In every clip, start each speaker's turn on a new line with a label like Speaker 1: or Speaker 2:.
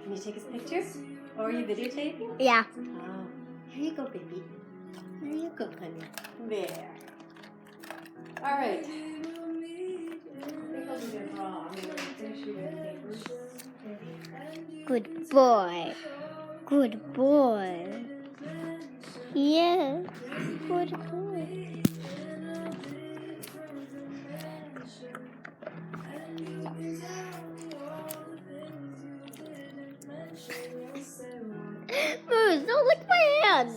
Speaker 1: Can you take his picture? Or are you videotaping?
Speaker 2: Yeah.
Speaker 1: Oh, here you go, baby. There you go, honey. There. All right. I think I'll do this raw. I'm going to finish you with papers.
Speaker 2: Good boy. Good boy. Yeah. Good boy. Moose, don't lick my hand.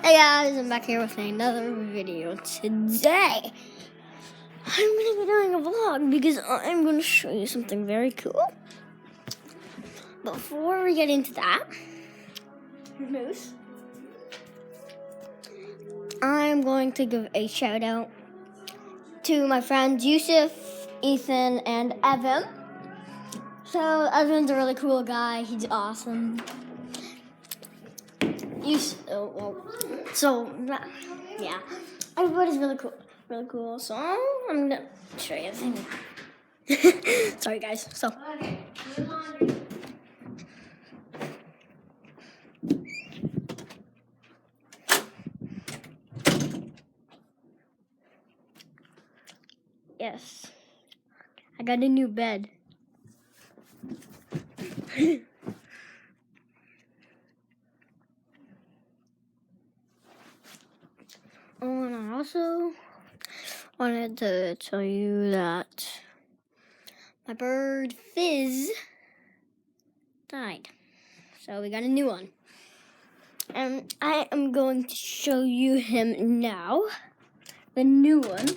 Speaker 2: Hey guys, I'm back here with another video today. I'm going to be doing a vlog because I'm going to show you something very cool. Before we get into that, Moose, I'm going to give a shout out to my friends Yusuf, Ethan, and Evan. So Evan's a really cool guy. He's awesome. Yeah, everybody's really cool. So I'm gonna show you a thing. Sorry, guys. So. Yes, I got a new bed. Oh, and I also wanted to tell you that my bird Fizz died. So we got a new one. And I am going to show you him now. The new one.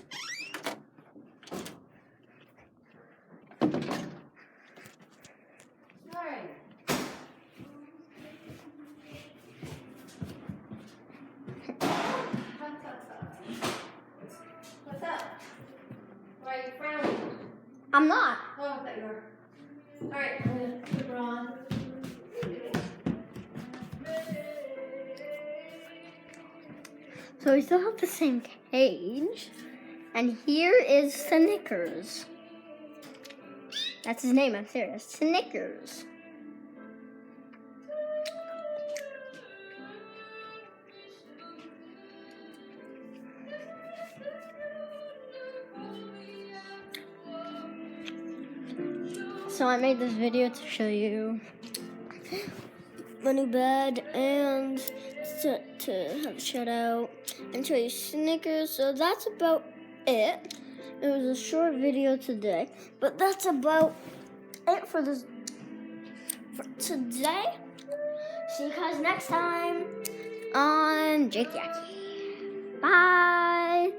Speaker 1: What's up? Why are you frowning?
Speaker 2: I'm not.
Speaker 1: Oh, I thought you were. All right, I'm going to put her on.
Speaker 2: So we still have the same cage. And here is Snickers. That's his name, I'm serious. Snickers. So I made this video to show you my new bed and to have a shout out and show you Snickers. So that's about it. It was a short video today, but that's about it for today. See you guys next time on Jake Yaki. Bye.